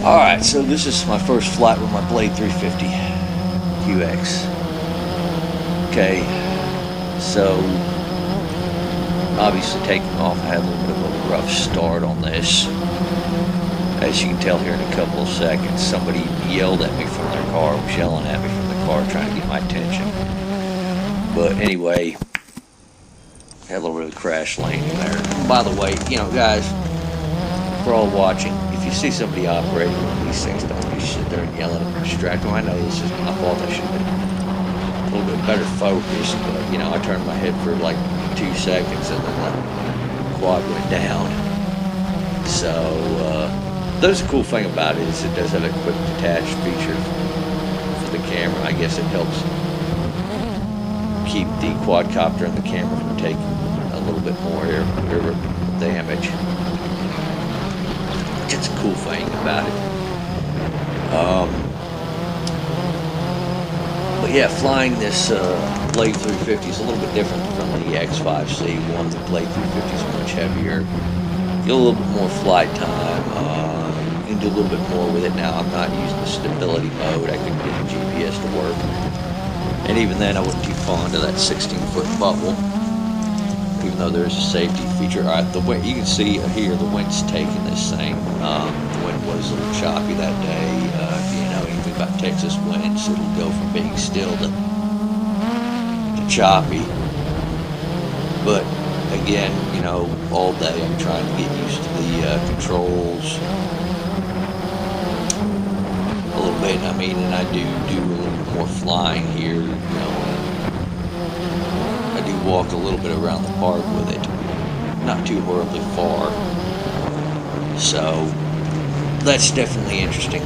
Alright, so this is my first flight with my Blade 350 QX. Okay, so obviously taking off, I had a little bit of a rough start on this. As you can tell here in a couple of seconds, somebody yelled at me from their car, was yelling at me from the car trying to get my attention. But anyway, had a little bit of crash landing there. And by the way, you know, guys, for all watching, if you see somebody operating one of these things, don't just sit there and yelling and distract them. I know this is my fault. I should have been a little bit better focused, but you know, I turned my head for like 2 seconds and then the quad went down. So there's a cool thing about it is it does have a quick detach feature for the camera. I guess it helps keep the quadcopter and the camera from taking a little bit more air damage. It's a cool thing about it. But yeah, flying this Blade 350 is a little bit different from the X5C. One, the Blade 350 is much heavier. Get a little bit more flight time. You can do a little bit more with it now. I'm not using the stability mode. I couldn't get the GPS to work. And even then, I wasn't too fond of that 16-foot bubble. Even though there's a safety feature. Alright, the wind, you can see here the wind's taking this thing. The wind was a little choppy that day. If you know anything about Texas winds, it'll go from being still to choppy. But again, you know, all day I'm trying to get used to the controls a little bit. I mean, and I do a little bit more flying here, you know. I do walk a little bit around the park with it, not too horribly far, so that's definitely interesting.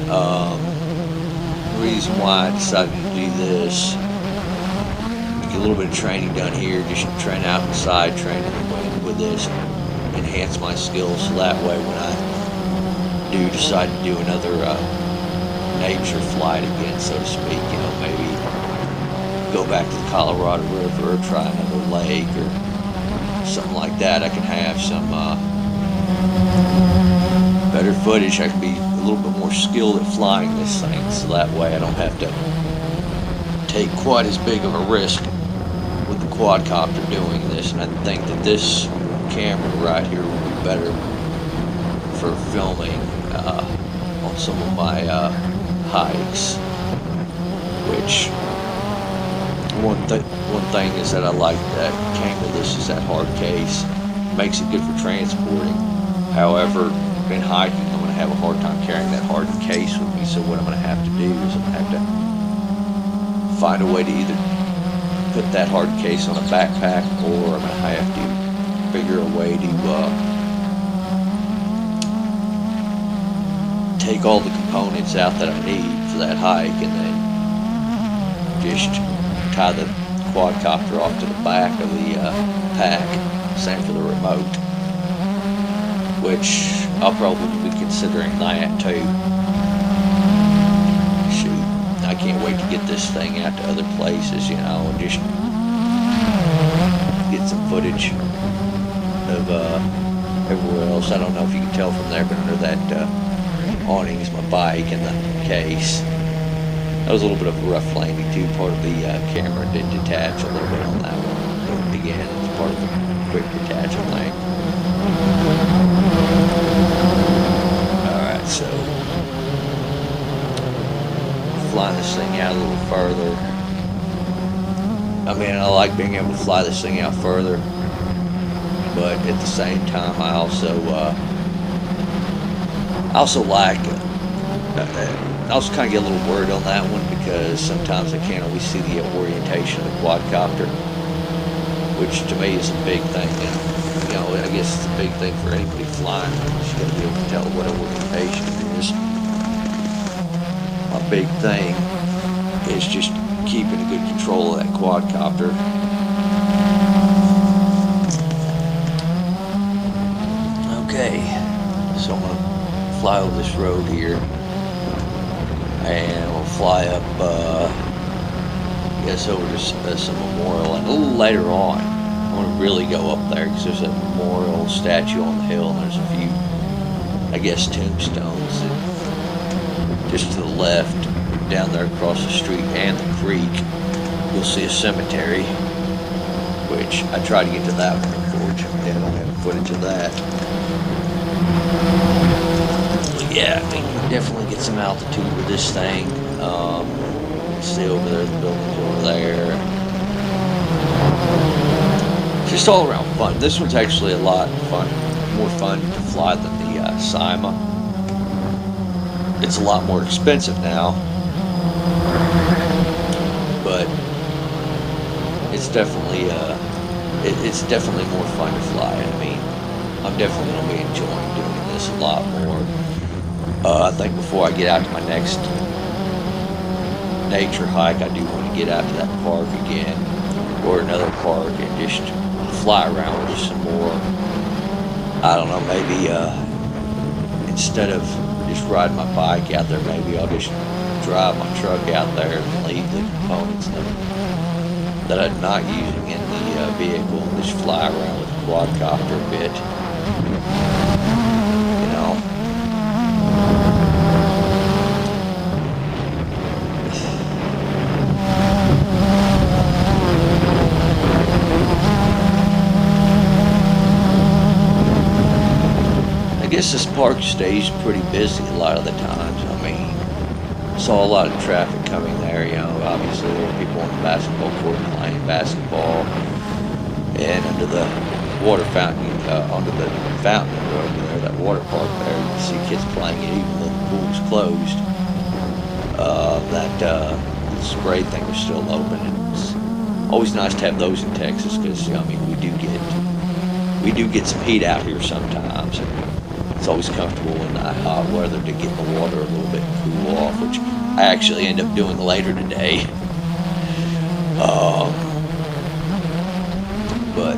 The reason why I decided to do this, get a little bit of training done here, just train out inside, train in the wind with this, enhance my skills, so that way when I do decide to do another nature flight again, so to speak, you know, maybe go back to the Colorado River or try another lake or something like that, I can have some better footage. I can be a little bit more skilled at flying this thing, so that way I don't have to take quite as big of a risk with the quadcopter doing this. And I think that this camera right here will be better for filming on some of my hikes, which one thing is that I like that came with this is that hard case. Makes it good for transporting. However, in hiking, I'm going to have a hard time carrying that hard case with me. So what I'm going to have to do is I'm going to have to find a way to either put that hard case on a backpack, or I'm going to have to figure a way to take all the components out that I need for that hike, and then just tie the quadcopter off to the back of the pack. Same for the remote, which I'll probably be considering that too. Shoot, I can't wait to get this thing out to other places, you know, and just get some footage of everywhere else. I don't know if you can tell from there, but under that awning is my bike and the case. That was a little bit of a rough landing too. Part of the camera did detach a little bit on that one. Again, it's part of the quick detaching thing. Alright, so flying this thing out a little further. I mean, I like being able to fly this thing out further, but at the same time, I like I also kind of get a little worried on that one, because sometimes I can't always see the orientation of the quadcopter, which to me is a big thing. And, you know, I guess it's a big thing for anybody flying. You just got to be able to tell what orientation it is. My big thing is just keeping a good control of that quadcopter. Okay, so I'm going to fly over this road here. And we'll fly up, I guess, over to some memorial. And a little later on, I want to really go up there, because there's a memorial statue on the hill, and there's a few I guess, tombstones. And just to the left, down there across the street and the creek, you'll see a cemetery, which I try to get to that one. Unfortunately, I don't have footage of that. But yeah, I mean, definitely get some altitude with this thing. See over there, the buildings over there. Just all around fun. This one's actually a lot more fun to fly than the Cyma. It's a lot more expensive now, but it's definitely more fun to fly. I mean, I'm definitely going to be enjoying doing this a lot more. I think before I get out to my next nature hike, I do want to get out to that park again, or another park, and just fly around with some more. I don't know, maybe instead of just riding my bike out there, maybe I'll just drive my truck out there and leave the components that I'm not using in the vehicle and just fly around with the quadcopter a bit. You know. I guess this park stays pretty busy a lot of the times. I mean, saw a lot of traffic coming there. You know, obviously there were people on the basketball court playing basketball, and under the water fountain, under the fountain over there, that water park there, you can see kids playing it even though the pool was closed. That spray thing was still open, and it's always nice to have those in Texas because, I mean, we do get some heat out here sometimes. And it's always comfortable in the hot weather to get in the water a little bit and cool off, which I actually end up doing later today. But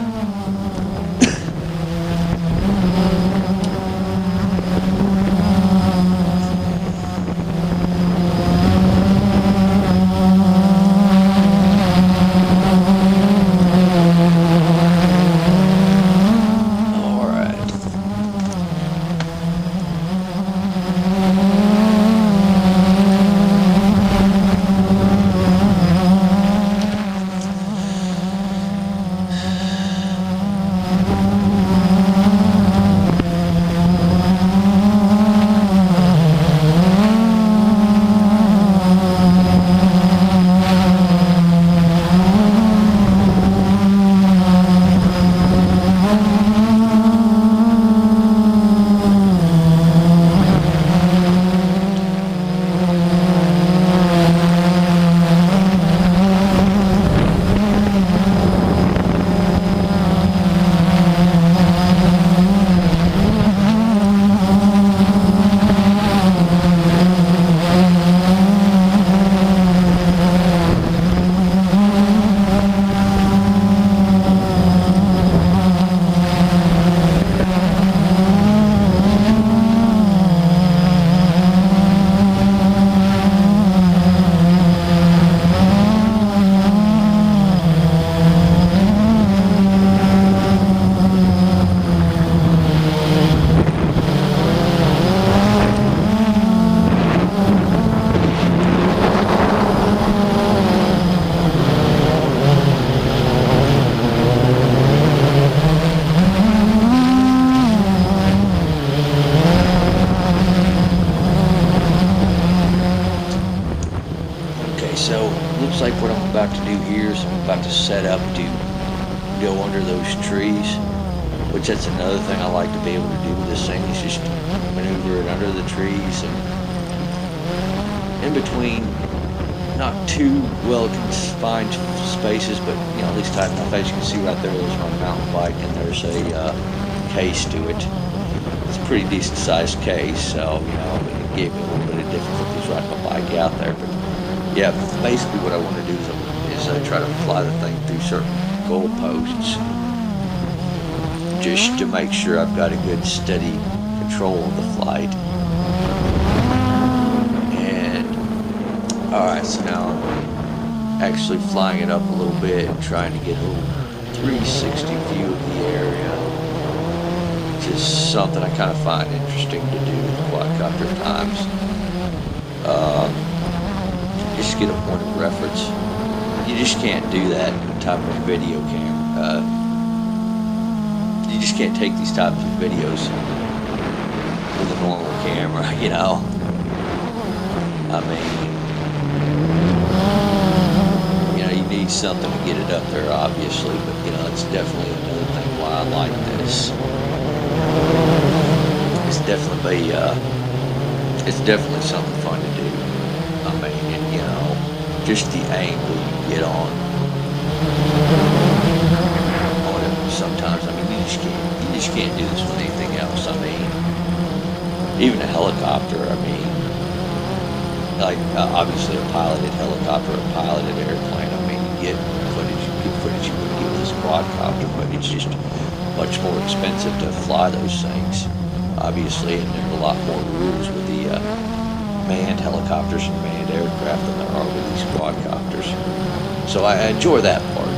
looks like what I'm about to do here is I'm about to set up to go under those trees, which that's another thing I like to be able to do with this thing, is just maneuver it under the trees and in between not too well confined spaces, but you know, at least tight enough. As you can see right there, there's my mountain bike and there's a case to it. It's a pretty decent sized case, so you know, it gave me a little bit of difficulties riding my bike out there. But yeah, basically what I want to do is try to fly the thing through certain goalposts, just to make sure I've got a good steady control of the flight. And alright, so now I'm actually flying it up a little bit and trying to get a little 360 view of the area, is something I kind of find interesting to do with quadcopter at times. Just get a point of reference. You just can't do that in the type of video camera. You just can't take these types of videos with a normal camera, you know. I mean, you know, you need something to get it up there, obviously, but you know, it's definitely another thing why I like this. It's definitely something fun to do. I mean, and, you know, just the angle you get on it sometimes. I mean, you just can't do this with anything else. I mean, even a helicopter. I mean, like obviously a piloted helicopter, a piloted airplane. I mean, you get footage you wouldn't get with this quadcopter, but it's just much more expensive to fly those things, obviously, and there are a lot more rules with the manned helicopters and manned aircraft than there are with these quadcopters. So I enjoy that part.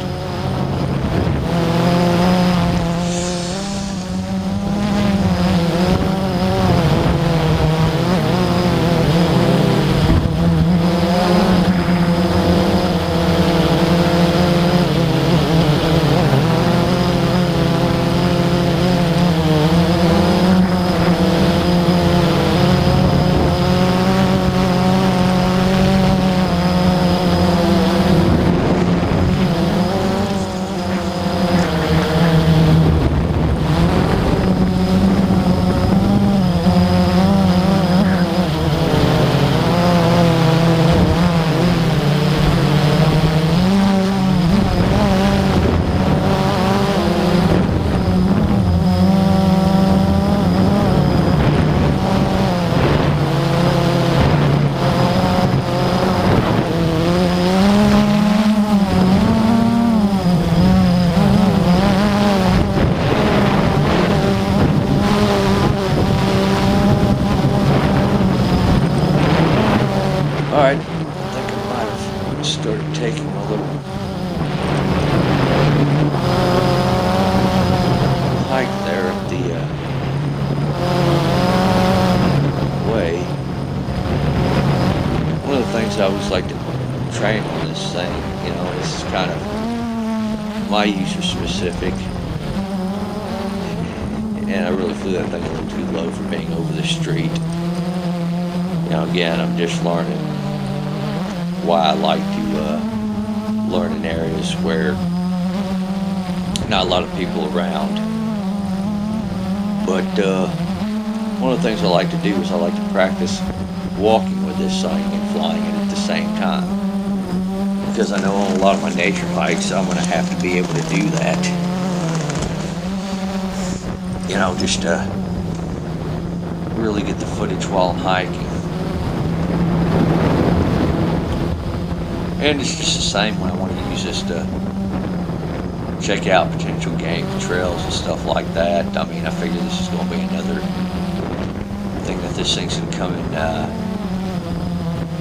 Alright, I think I might have started taking a little hike there up the way. One of the things I always like to train on this thing, you know, this is kind of my user specific. And I really flew that thing a little too low for being over the street. You know, again, I'm just learning why I like to learn in areas where not a lot of people around. But one of the things I like to do is I like to practice walking with this thing and flying it at the same time. Because I know on a lot of my nature hikes I'm going to have to be able to do that. You know, just to really get the footage while I'm hiking. And it's just the same when I want to use this to check out potential game trails and stuff like that. I mean, I figure this is going to be another thing that this thing's going to come in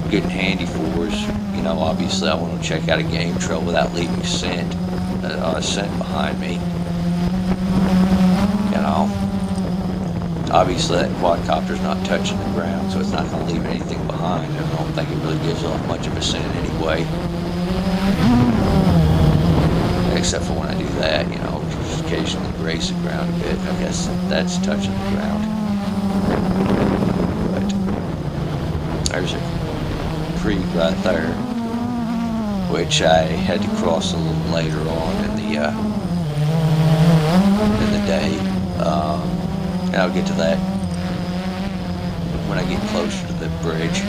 good and handy for us. You know, obviously I want to check out a game trail without leaving scent behind me. You know, obviously that quadcopter's not touching the ground, so it's not going to leave anything behind. I don't think it really gives off much of a scent anyway. Except for when I do that, you know, just occasionally graze the ground a bit. I guess that's touching the ground. But there's a creek right there, which I had to cross a little later on in the day. And I'll get to that when I get closer to the bridge.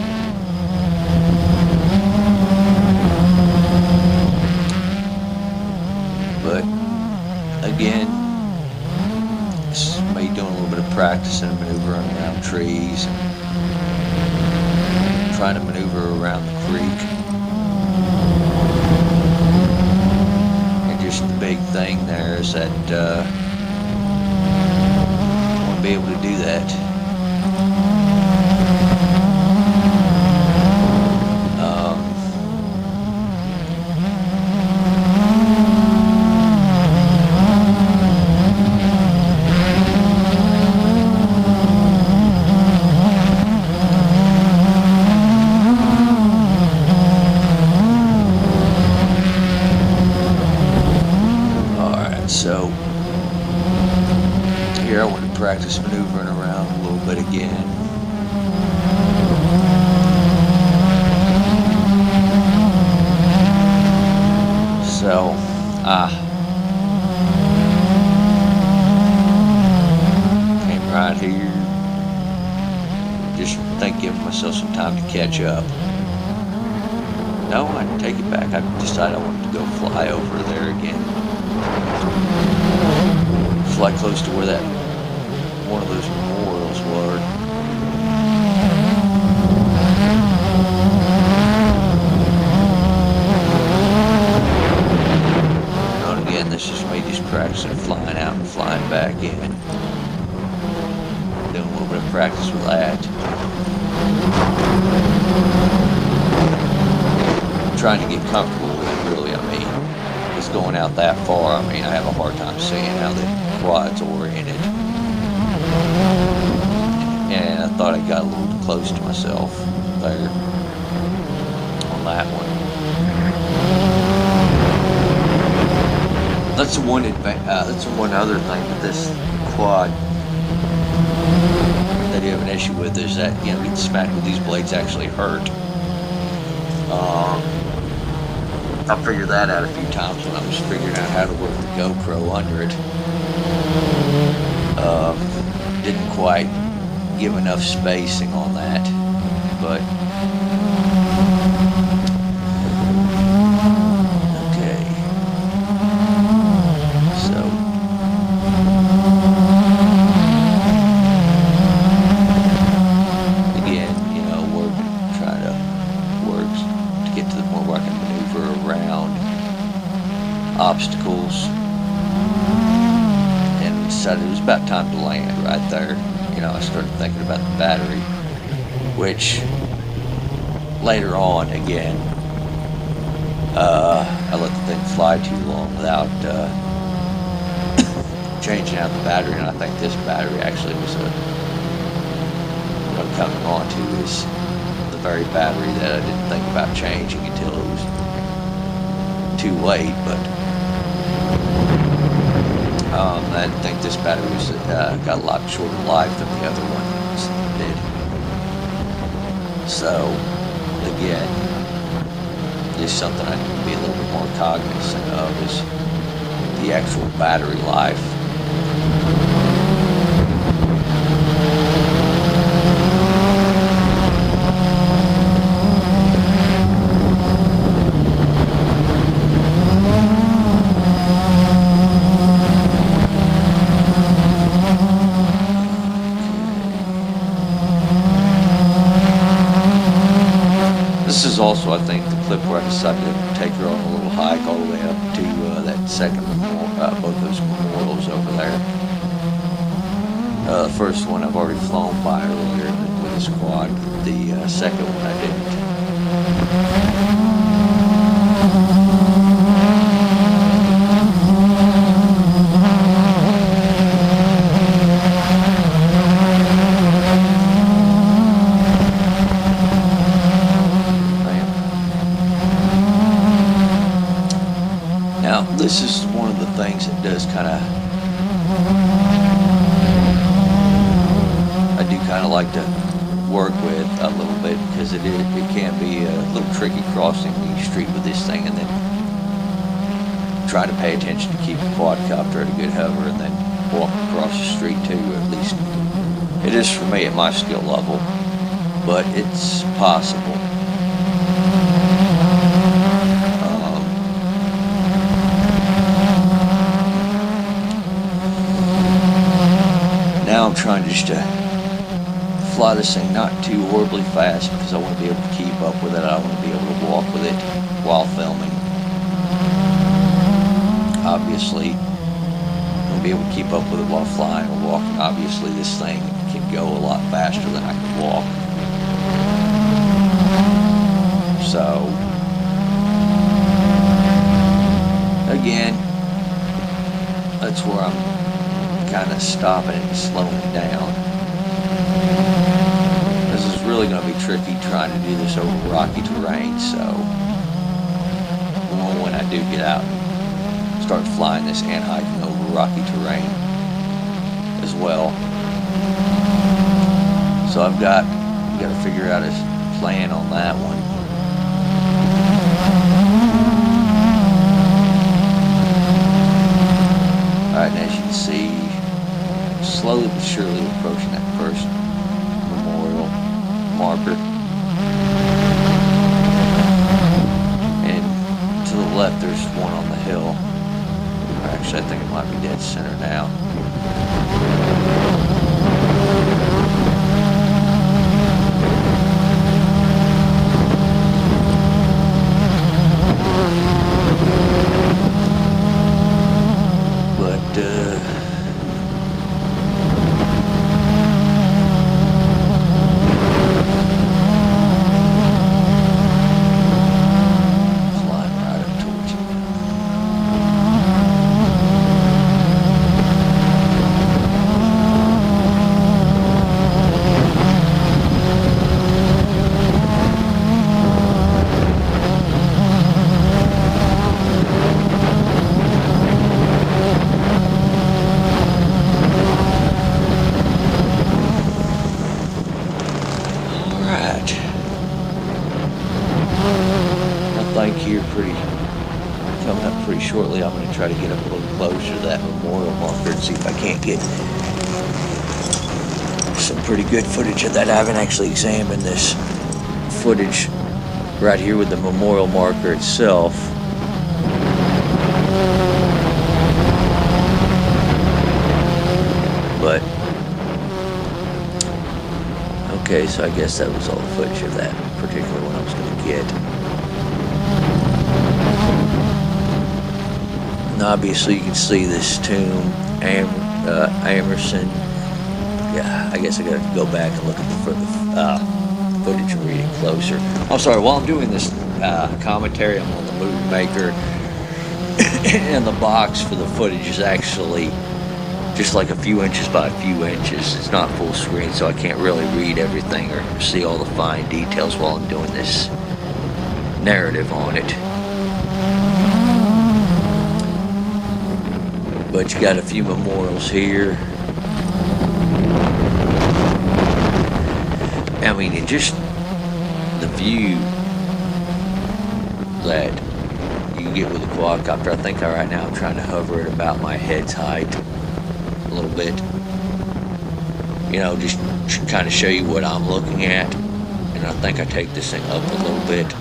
But again, this is me doing a little bit of practice and maneuvering around trees and trying to maneuver around the creek. And just the big thing there is that be able to do that. again. So, came right here. Just giving myself some time to catch up. No, I take it back. I decided I wanted to go fly over there again. Fly close to where that one of those memorials were. And again, this is me just practicing flying out and flying back in. Doing a little bit of practice with that. Trying to get comfortable with it, really. I mean, it's going out that far. I mean, I have a hard time seeing how the quad's oriented. And I thought I got a little too close to myself there on that one. That's one other thing with this quad that you have an issue with, is that, you know, getting smacked with these blades actually hurt. I figured that out a few times when I was figuring out how to work the GoPro under it. Didn't quite give enough spacing on that, but okay. So again, you know, trying to work to get to the point where I can maneuver around obstacles, and decided it was about time to land right there. You know, I started thinking about the battery, which later on, again, I let the thing fly too long without changing out the battery, and I think this battery actually was what I'm coming on to is the very battery that I didn't think about changing until it was too late. But I think this battery was, got a lot shorter life than the other one did. So, again, just something I need to be a little bit more cognizant of is the actual battery life. This is also, I think, the clip where I decided to take her on a little hike all the way up to that second both those memorials over there. The first one I've already flown by earlier with this quad. The second one I didn't. Now, this is one of the things that does kind of, I do kind of like to work with a little bit, because it can be a little tricky crossing the street with this thing and then try to pay attention to keep the quadcopter at a good hover and then walk across the street too. At least it is for me at my skill level, but it's possible. Now I'm trying just to fly this thing not too horribly fast, because I want to be able to keep up with it. I want to be able to walk with it while filming. Obviously, I want to be able to keep up with it while flying or walking. Obviously, this thing can go a lot faster than I can walk. So, again, that's where I'm kind of stopping it and slowing it down. This is really going to be tricky trying to do this over rocky terrain, so when I do get out and start flying this and hiking over rocky terrain as well. So I've got to figure out his plan on that one. Alright, and as you can see, slowly but surely approaching that first memorial marker. And to the left there's one on the hill. Actually, I think it might be dead center now. Coming up pretty shortly, I'm going to try to get up a little closer to that memorial marker and see if I can't get some pretty good footage of that. I haven't actually examined this footage right here with the memorial marker itself. But okay, so I guess that was all the footage of that particular one I was going to get. And obviously you can see this tomb, Amerson. Yeah, I guess I got to go back and look at the footage and read it closer. I'm sorry, while I'm doing this commentary, I'm on the Movie Maker, and the box for the footage is actually just like a few inches by a few inches. It's not full screen, so I can't really read everything or see all the fine details while I'm doing this narrative on it. But you got a few memorials here. I mean, it just, the view that you can get with a quadcopter. I think right now I'm trying to hover at about my head's height a little bit. You know, just kind of show you what I'm looking at. And I think I take this thing up a little bit.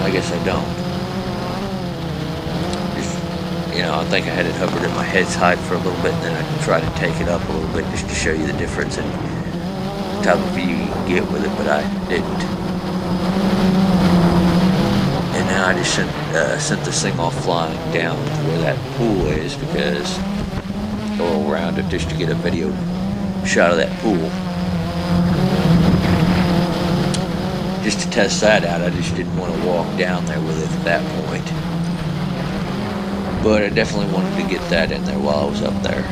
I guess I don't. You know, I think I had it hovered at my head's height for a little bit, and then I can try to take it up a little bit just to show you the difference in the type of view you can get with it, but I didn't. And now I just sent this thing off flying down to where that pool is, because go around it just to get a video shot of that pool. Just to test that out. I just didn't want to walk down there with it at that point. But I definitely wanted to get that in there while I was up there.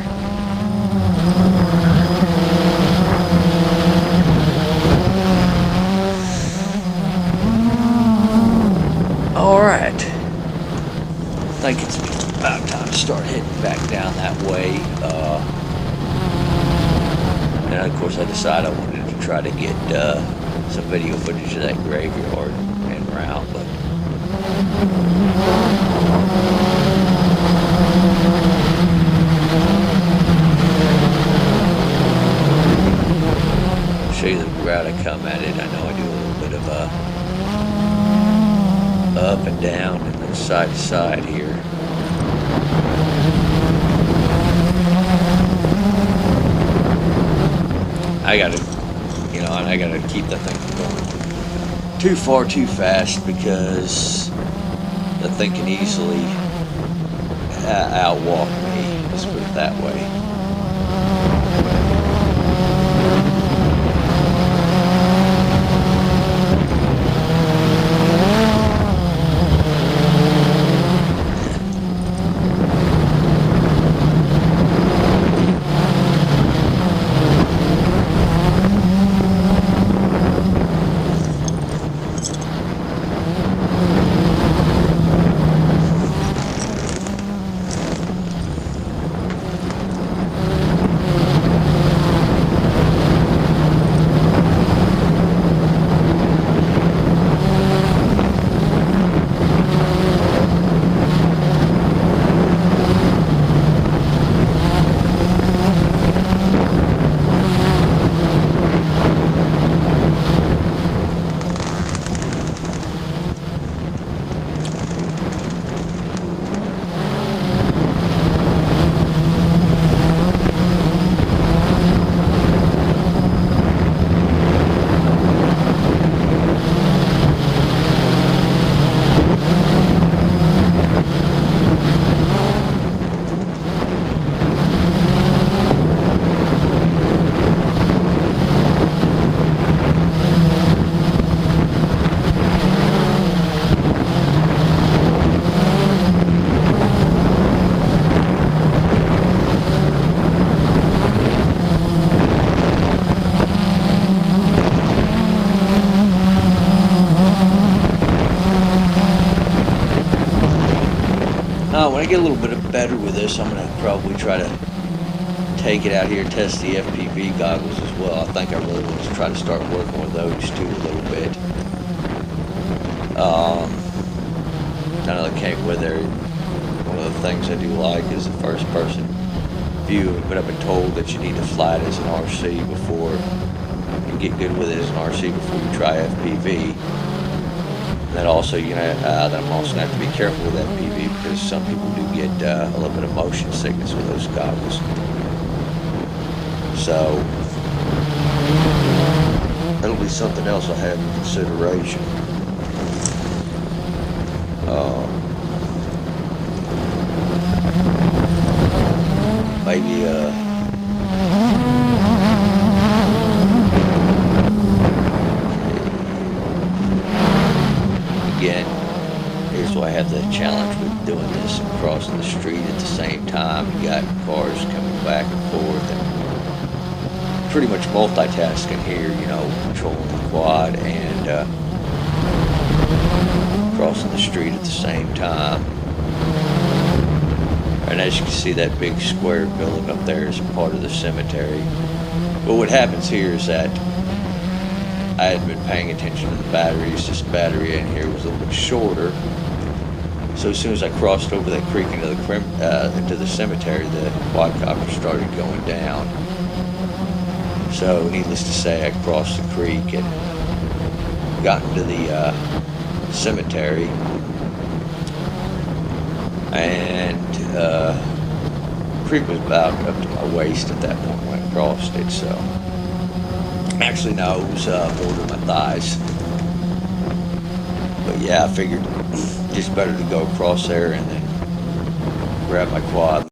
Alright. I think it's about time to start heading back down that way. And of course I decided I wanted to try to get some video footage of that graveyard and route, but show you the route I come at it. I know I do a little bit of up and down and then side to side here. I gotta, you know, and I gotta keep the thing from going too far too fast, because the thing can easily outwalk me, let's put it that way. get a little bit better with this, I'm going to probably try to take it out here, test the FPV goggles as well. I think I really want to try to start working with those too a little bit. I know they came with there. One of the things I do like is the first person view, but I've been told that you need to fly it as an RC before you get good with it as an RC before you try FPV. And then also, that I'm also going to have to be careful with FPV because some people do get a little bit of motion sickness with those goggles. So that'll be something else I have in consideration. Maybe again, here's why I have the challenge with doing this and crossing the street at the same time. You got cars coming back and forth and pretty much multitasking here, controlling the quad and crossing the street at the same time. And as you can see, that big square building up there is part of the cemetery. But what happens here is that I hadn't been paying attention to the batteries. This battery in here was a little bit shorter. So as soon as I crossed over that creek into the cemetery, the quadcopter started going down. So needless to say, I crossed the creek and got into the cemetery. And the creek was about up to my waist at that point when I crossed it. So actually, no, it was more to my thighs. But yeah, I figured just better to go across there and then grab my quad.